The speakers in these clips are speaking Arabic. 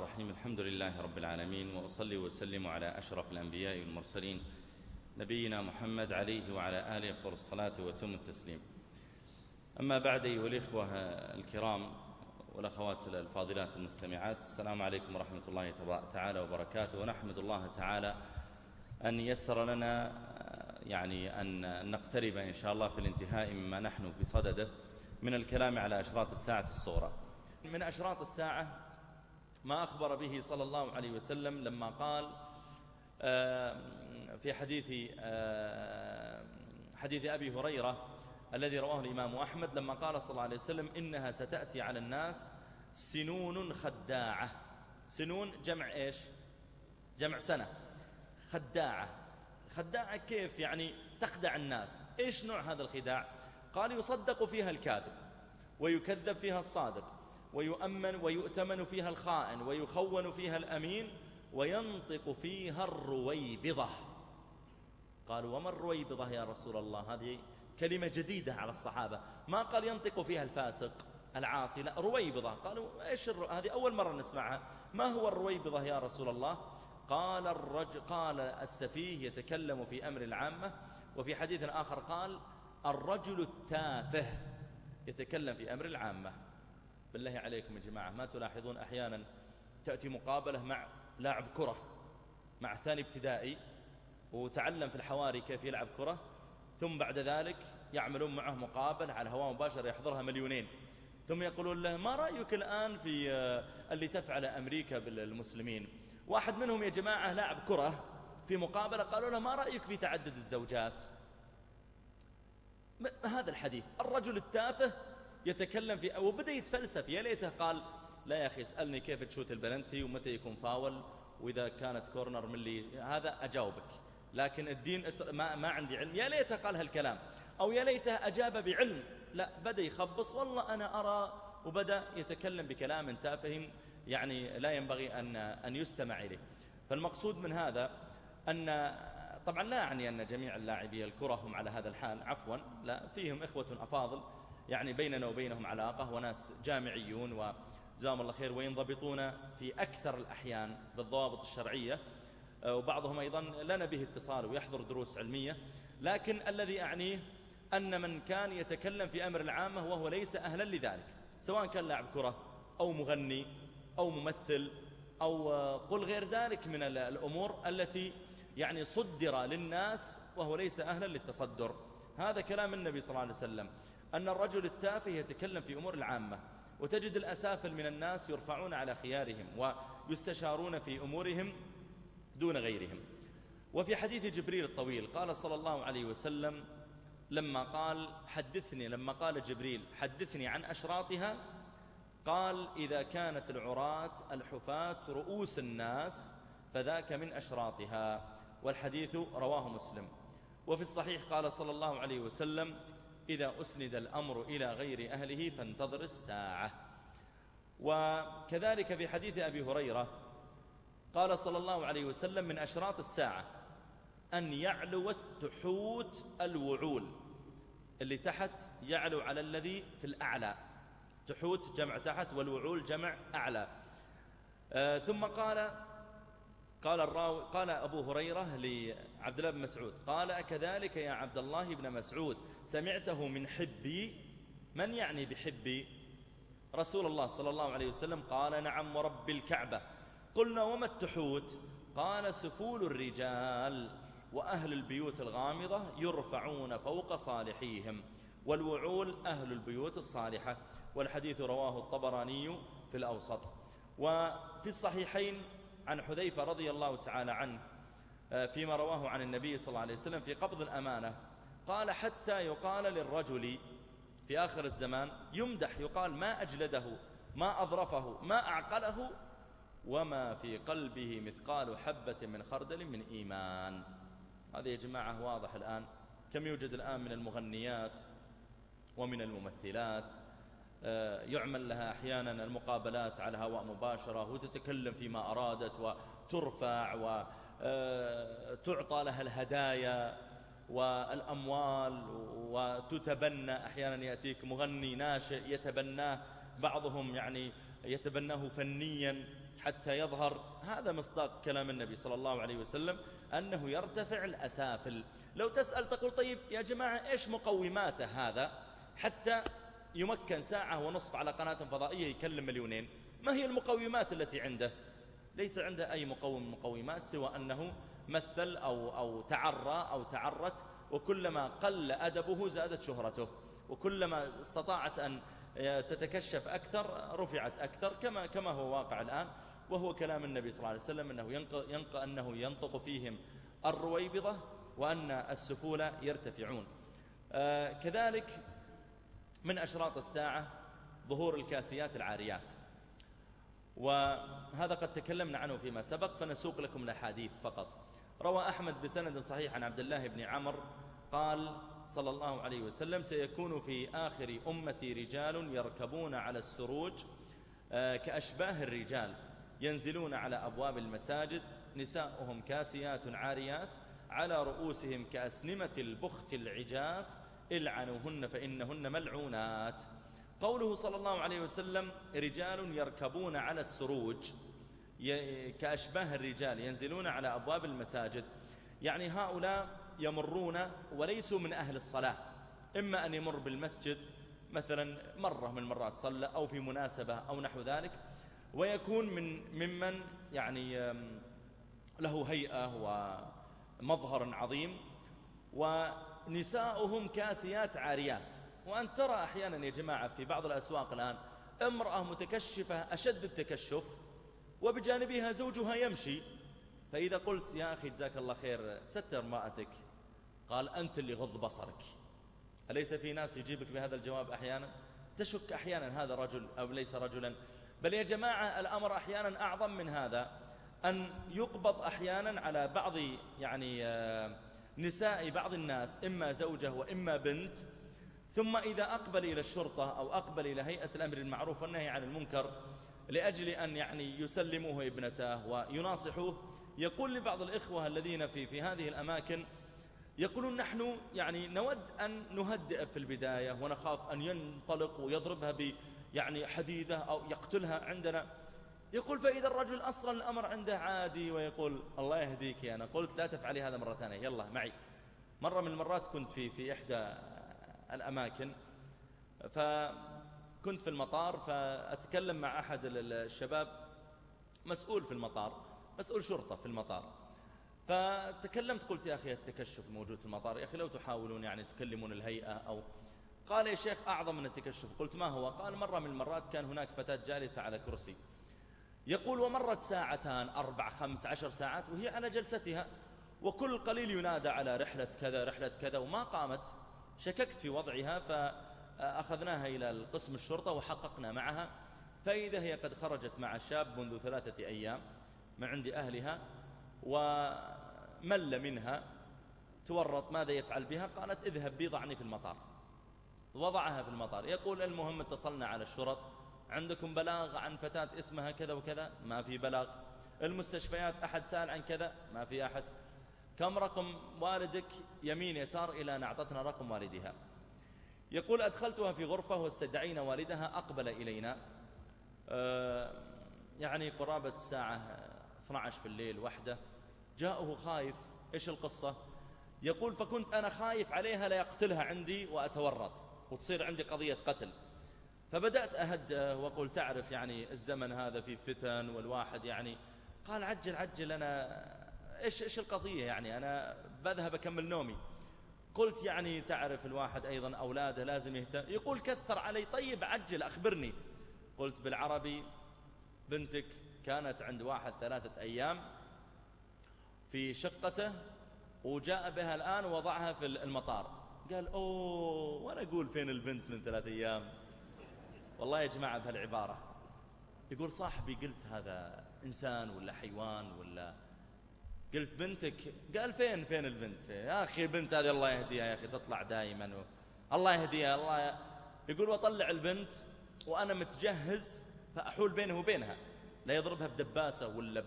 الرحيم. الحمد لله رب العالمين، وأصلي وسلم على أشرف الأنبياء والمرسلين نبينا محمد عليه وعلى آله أفضل الصلاة وأتم التسليم. أما بعد، أيها الإخوة الكرام والأخوات الفاضلات المستمعات، السلام عليكم ورحمة الله تعالى وبركاته. ونحمد الله تعالى أن يسر لنا أن نقترب إن شاء الله في الانتهاء مما نحن بصدده من الكلام على أشراط الساعة الصغرى. من أشراط الساعة ما أخبر به صلى الله عليه وسلم لما قال في حديث أبي هريرة الذي رواه الإمام أحمد، لما قال صلى الله عليه وسلم: إنها ستأتي على الناس سنون خداعة. سنون جمع إيش؟ جمع سنة. خداعة كيف؟ يعني تخدع الناس. إيش نوع هذا الخداع؟ قال: يصدق فيها الكاذب، ويكذب فيها الصادق، ويؤمن ويؤتمن فيها الخائن، ويخون فيها الأمين، وينطق فيها الرويبضة. قالوا: وما الرويبضة يا رسول الله؟ هذه كلمة جديدة على الصحابة، ما قال ينطق فيها الفاسق العاصي، لا، رويبضة. قالوا: إيش هذه أول مرة نسمعها، ما هو الرويبضة يا رسول الله؟ قال السفيه يتكلم في أمر العامة. وفي حديث آخر قال: الرجل التافه يتكلم في أمر العامة. بالله عليكم يا جماعة، ما تلاحظون أحيانا تأتي مقابلة مع لاعب كرة، مع ثاني ابتدائي، وتعلم في الحواري كيف يلعب كرة، ثم بعد ذلك يعملون معه مقابلة على الهواء مباشر يحضرها مليونين، ثم يقولون له: ما رأيك الآن في اللي تفعل أمريكا بالمسلمين؟ واحد منهم يا جماعة لاعب كرة في مقابلة قالوا له: ما رأيك في تعدد الزوجات؟ هذا الحديث. الرجل التافه يتكلم في، وبدأ يتفلسف. يا ليته قال: لا يا أخي، اسألني كيف تشوت البلنتي ومتى يكون فاول وإذا كانت كورنر من اللي هذا أجاوبك، لكن الدين ما عندي علم. يا ليته قال هالكلام، أو يا ليته أجاب بعلم. لا، بدأ يخبص: والله أنا أرى، وبدأ يتكلم بكلام تافه لا ينبغي أن يستمع إليه. فالمقصود من هذا أن طبعا لا أعني أن جميع اللاعبي الكرة هم على هذا الحال، عفوا، لا، فيهم إخوة أفاضل بيننا وبينهم علاقة، وناس جامعيون وجزاهم الله خير، وينضبطون في أكثر الأحيان بالضوابط الشرعية، وبعضهم أيضا لنا به اتصال ويحضر دروس علمية. لكن الذي أعنيه أن من كان يتكلم في أمر العامة وهو ليس أهلا لذلك، سواء كان لاعب كرة أو مغني أو ممثل أو قل غير ذلك من الأمور التي صدر للناس وهو ليس أهلا للتصدر. هذا كلام النبي صلى الله عليه وسلم، أن الرجل التافه يتكلم في أمور العامة، وتجد الأسافل من الناس يرفعون على خيارهم ويستشارون في أمورهم دون غيرهم. وفي حديث جبريل الطويل قال صلى الله عليه وسلم لما قال جبريل: حدثني عن أشراطها، قال: إذا كانت العراة الحفاة رؤوس الناس فذاك من أشراطها. والحديث رواه مسلم. وفي الصحيح قال صلى الله عليه وسلم: إذا أسند الأمر إلى غير أهله فانتظر الساعة. وكذلك في حديث أبي هريرة قال صلى الله عليه وسلم: من أشراط الساعة أن يعلو التحوت الوعول. اللي تحت يعلو على الذي في الأعلى، تحوت جمع تحت، والوعول جمع أعلى. ثم قال أبو هريرة لعبد الله بن مسعود، قال: كذلك يا عبد الله بن مسعود سمعته من حبي؟ من يعني بحبي؟ رسول الله صلى الله عليه وسلم قال: نعم ورب الكعبة. قلنا: وما التحوت؟ قال: سفول الرجال وأهل البيوت الغامضة يرفعون فوق صالحيهم، والوعول أهل البيوت الصالحة. والحديث رواه الطبراني في الأوسط. وفي الصحيحين عن حذيفة رضي الله تعالى عنه فيما رواه عن النبي صلى الله عليه وسلم في قبض الأمانة، قال: حتى يقال للرجل في آخر الزمان، يمدح، يقال: ما أجلده، ما أظرفه، ما أعقله، وما في قلبه مثقال حبة من خردل من إيمان. هذا يا جماعة واضح الآن. كم يوجد الآن من المغنيات ومن الممثلات يعمل لها أحيانا المقابلات على هواء مباشرة، وتتكلم فيما أرادت، وترفع وتعطى لها الهدايا والأموال، وتتبنى. أحيانا يأتيك مغني ناشئ يتبناه بعضهم، يتبناه فنيا حتى يظهر. هذا مصداق كلام النبي صلى الله عليه وسلم أنه يرتفع الأسافل. لو تسأل تقول طيب يا جماعة إيش مقوماته هذا حتى يمكن ساعة ونصف على قناة فضائية يكلم مليونين؟ ما هي المقومات التي عنده؟ ليس عنده أي مقومات سوى أنه مثل أو تعرى أو تعرت، وكلما قل أدبه زادت شهرته، وكلما استطاعت أن تتكشف أكثر رفعت أكثر، كما هو واقع الآن. وهو كلام النبي صلى الله عليه وسلم أنه ينطق فيهم الرويبضة وأن السفول يرتفعون. كذلك من أشراط الساعة ظهور الكاسيات العاريات، وهذا قد تكلمنا عنه فيما سبق، فنسوق لكم الأحاديث فقط. روى أحمد بسند صحيح عن عبد الله بن عمرو قال صلى الله عليه وسلم: سيكون في آخر أمتي رجال يركبون على السروج كأشباه الرجال، ينزلون على أبواب المساجد، نساؤهم كاسيات عاريات، على رؤوسهم كأسنمة البخت العجاف، العنوهن فإنهن ملعونات. قوله صلى الله عليه وسلم رجال يركبون على السروج كأشباه الرجال ينزلون على أبواب المساجد، يعني هؤلاء يمرون وليسوا من أهل الصلاة، إما أن يمر بالمسجد مثلا مرة من المرات صلى أو في مناسبة أو نحو ذلك، ويكون ممن يعني له هيئة ومظهر عظيم، ونساؤهم كاسيات عاريات. وأن ترى أحيانا يا جماعة في بعض الأسواق الآن امرأة متكشفة أشد التكشف وبجانبها زوجها يمشي، فإذا قلت يا أخي جزاك الله خير ستر امرأتك، قال أنت اللي غض بصرك. أليس في ناس يجيبك بهذا الجواب أحيانا؟ تشك أحيانا هذا رجل أو ليس رجلا. بل يا جماعة الأمر أحيانا أعظم من هذا، أن يقبض أحيانا على بعض يعني نساء بعض الناس، إما زوجة وإما بنت، ثم إذا أقبل إلى الشرطة أو أقبل إلى هيئة الأمر بالمعروف والنهي عن المنكر لأجل أن يعني يسلموه ابنته ويناصحوه، يقول لبعض الإخوة الذين في هذه الأماكن، يقولون نحن يعني نود أن نهدئ في البداية ونخاف أن ينطلق ويضربها يعني حديدة أو يقتلها عندنا. يقول فإذا الرجل أصلا الأمر عنده عادي ويقول الله يهديك، أنا قلت لا تفعلي هذا مرة ثانية، يلا معي. مرة من المرات كنت في إحدى الأماكن، فكنت في المطار، فأتكلم مع أحد الشباب مسؤول في المطار، مسؤول شرطة في المطار، فتكلمت قلت يا أخي التكشف موجود في المطار، يا أخي لو تحاولون يعني تكلمون الهيئة أو. قال يا شيخ أعظم من التكشف. قلت ما هو؟ قال مرة من المرات كان هناك فتاة جالسة على كرسي، يقول ومرت ساعتان 4 5 10 ساعات وهي على جلستها، وكل قليل ينادى على رحلة كذا رحلة كذا وما قامت. شككت في وضعها فأخذناها إلى القسم الشرطة وحققنا معها، فإذا هي قد خرجت مع شاب منذ 3 أيام من عند أهلها، ومل منها تورط، ماذا يفعل بها؟ قالت اذهب بي ضعني في المطار. وضعها في المطار. يقول المهم اتصلنا على الشرط، عندكم بلاغ عن فتاة اسمها كذا وكذا؟ ما في بلاغ. المستشفيات أحد سأل عن كذا؟ ما في أحد. كم رقم والدك؟ يمين يسار إلى أن أعطتنا رقم والدها. يقول أدخلتها في غرفة واستدعينا والدها، أقبل إلينا يعني قرابة الساعة 12 في الليل 1، جاءه خايف. إيش القصة؟ يقول فكنت أنا خايف عليها لا يقتلها عندي وأتورط وتصير عندي قضية قتل، فبدأت أهدأ وأقول تعرف يعني الزمن هذا فيه فتن والواحد يعني. قال عجل أنا إيش القضية يعني؟ أنا بذهب أكمل نومي. قلت يعني تعرف الواحد أيضا أولاده لازم يهتم. يقول كثر علي، طيب عجل أخبرني. قلت بالعربي بنتك كانت عند واحد 3 أيام في شقته وجاء بها الآن ووضعها في المطار. قال أوه، وأنا أقول فين البنت من 3 أيام؟ والله يا جماعة بهالعبارة. يقول صاحبي قلت هذا إنسان ولا حيوان ولا؟ قلت بنتك. قال فين البنت؟ يا أخي البنت هذه الله يهديها يا أخي، تطلع دائما الله يهديها الله. يقول وطلع البنت وأنا متجهز فأحول بينه وبينها، لا يضربها بدباسة ولا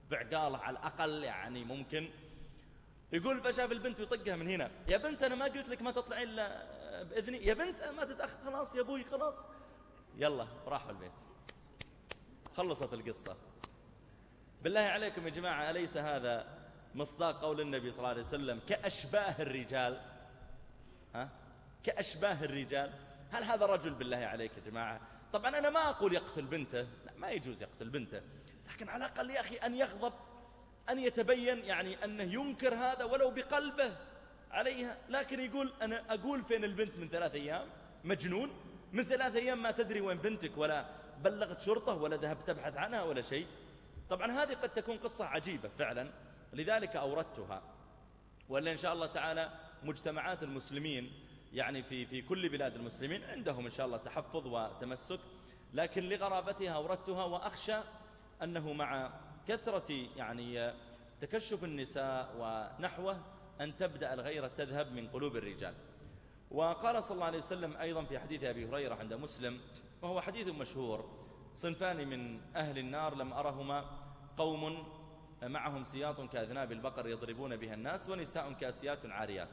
بعقالة على الأقل يعني ممكن. يقول فشاف البنت ويطقها من هنا، يا بنت أنا ما قلت لك ما تطلعي إلا بإذني، يا بنت ما تتأخر، خلاص يا أبوي خلاص. يلا راحوا البيت، خلصت القصة. بالله عليكم يا جماعة، أليس هذا مصداق قول النبي صلى الله عليه وسلم كأشباه الرجال؟ ها؟ كأشباه الرجال. هل هذا رجل بالله عليك يا جماعة؟ طبعا أنا ما أقول يقتل بنته، لا، ما يجوز يقتل بنته، لكن على الأقل يا أخي أن يغضب، أن يتبين يعني أنه ينكر هذا ولو بقلبه عليها. لكن يقول أنا أقول فين البنت من 3 أيام؟ مجنون؟ من 3 أيام ما تدري وين بنتك، ولا بلغت شرطة، ولا ذهبت تبحث عنها، ولا شيء. طبعا هذه قد تكون قصة عجيبة فعلا، لذلك أوردتها. ولا إن شاء الله تعالى مجتمعات المسلمين يعني في كل بلاد المسلمين عندهم إن شاء الله تحفظ وتمسك، لكن لغرابتها أوردتها، وأخشى أنه مع كثرة يعني تكشف النساء ونحوه أن تبدأ الغيرة تذهب من قلوب الرجال. وقال صلى الله عليه وسلم أيضا في حديث أبي هريرة عند مسلم، وهو حديث مشهور: صنفان من أهل النار لم أرهما، قوم معهم سياط كأذناب البقر يضربون بها الناس، ونساء كاسيات عاريات.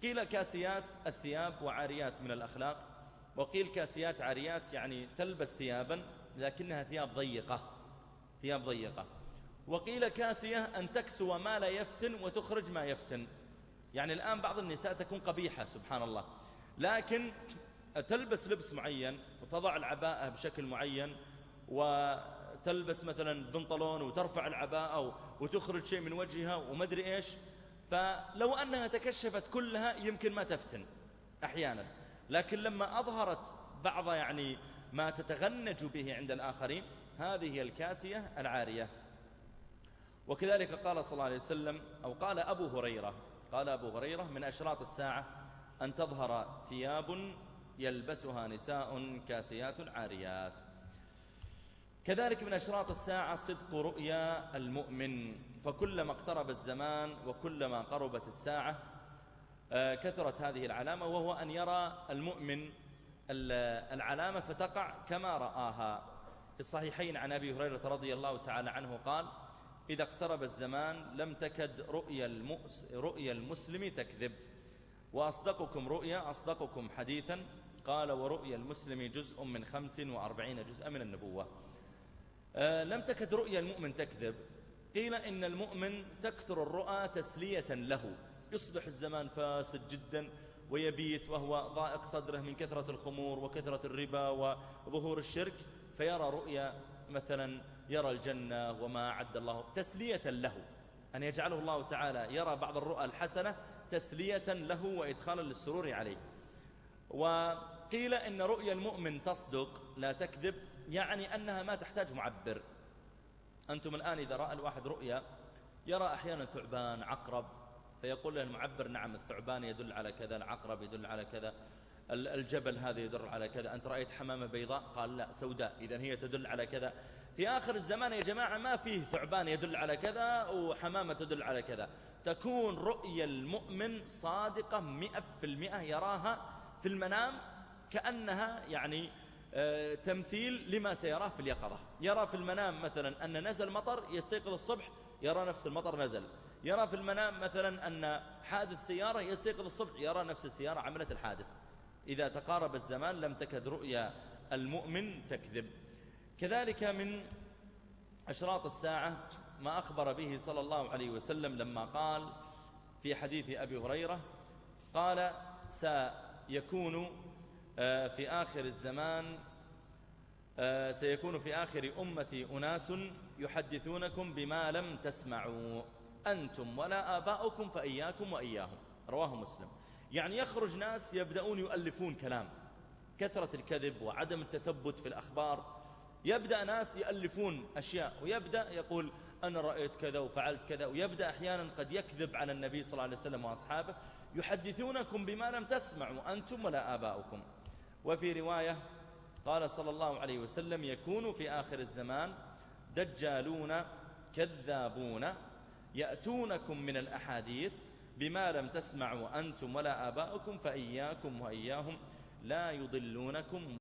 قيل كاسيات الثياب وعاريات من الأخلاق، وقيل كاسيات عاريات يعني تلبس ثيابا لكنها ثياب ضيقة. وقيل كاسية أن تكسو ما لا يفتن وتخرج ما يفتن. يعني الآن بعض النساء تكون قبيحة سبحان الله، لكن تلبس لبس معين وتضع العباءة بشكل معين، وتلبس مثلا بنطلون وترفع العباءة وتخرج شيء من وجهها ومدري إيش. فلو أنها تكشفت كلها يمكن ما تفتن أحيانا، لكن لما أظهرت بعض يعني ما تتغنج به عند الآخرين، هذه هي الكاسية العارية. وكذلك قال صلى الله عليه وسلم، أو قال أبو هريرة: من أشراط الساعة أن تظهر ثياب يلبسها نساء كاسيات عاريات. كذلك من أشراط الساعة صدق رؤيا المؤمن، فكلما اقترب الزمان وكلما قربت الساعة كثرت هذه العلامة، وهو أن يرى المؤمن العلامة فتقع كما رآها. في الصحيحين عن أبي هريرة رضي الله تعالى عنه قال: إذا اقترب الزمان لم تكد رؤيا المسلم تكذب، وأصدقكم رؤيا أصدقكم حديثا. قال: ورؤيا المسلم جزء من 45 جزءا من النبوة. لم تكد رؤيا المؤمن تكذب. قيل إن المؤمن تكثر الرؤى تسلية له، يصبح الزمان فاسد جدا ويبيت وهو ضائق صدره من كثرة الخمور وكثرة الربا وظهور الشرك، فيرى رؤيا مثلا يرى الجنة وما أعد الله تسلية له، أن يجعله الله تعالى يرى بعض الرؤى الحسنة تسلية له وإدخالا للسرور عليه. وقيل إن رؤيا المؤمن تصدق لا تكذب، يعني أنها ما تحتاج معبر. أنتم الآن إذا رأى الواحد رؤيا يرى أحيانا ثعبان، عقرب، فيقول له المعبر: نعم الثعبان يدل على كذا، العقرب يدل على كذا، الجبل هذا يدل على كذا، أنت رأيت حمامة بيضاء؟ قال: لا، سوداء، إذن هي تدل على كذا. في آخر الزمان يا جماعة ما فيه ثعبان يدل على كذا وحمامة تدل على كذا، تكون رؤيا المؤمن صادقة 100%، يراها في المنام كأنها يعني تمثيل لما سيراه في اليقظة. يرى في المنام مثلا أن نزل مطر، يستيقظ الصبح يرى نفس المطر نزل. يرى في المنام مثلا أن حادث سيارة، يستيقظ الصبح يرى نفس السيارة عملت الحادث. إذا تقارب الزمان لم تكد رؤيا المؤمن تكذب. كذلك من أشراط الساعة ما أخبر به صلى الله عليه وسلم لما قال في حديث أبي هريرة، قال: سيكون في آخر الزمان سيكون في آخر أمتي أناس يحدثونكم بما لم تسمعوا أنتم ولا آباؤكم فإياكم وإياهم. رواه مسلم. يعني يخرج ناس يبدأون يؤلفون كلام، كثرة الكذب وعدم التثبت في الأخبار. يبدأ ناس يألفون أشياء، ويبدأ يقول: أنا رأيت كذا وفعلت كذا، ويبدأ أحيانا قد يكذب على النبي صلى الله عليه وسلم وأصحابه: يحدثونكم بما لم تسمعوا أنتم ولا آباؤكم. وفي رواية قال صلى الله عليه وسلم: يكون في آخر الزمان دجالون كذابون يأتونكم من الأحاديث بما لم تسمعوا أنتم ولا آباؤكم فإياكم وإياهم لا يضلونكم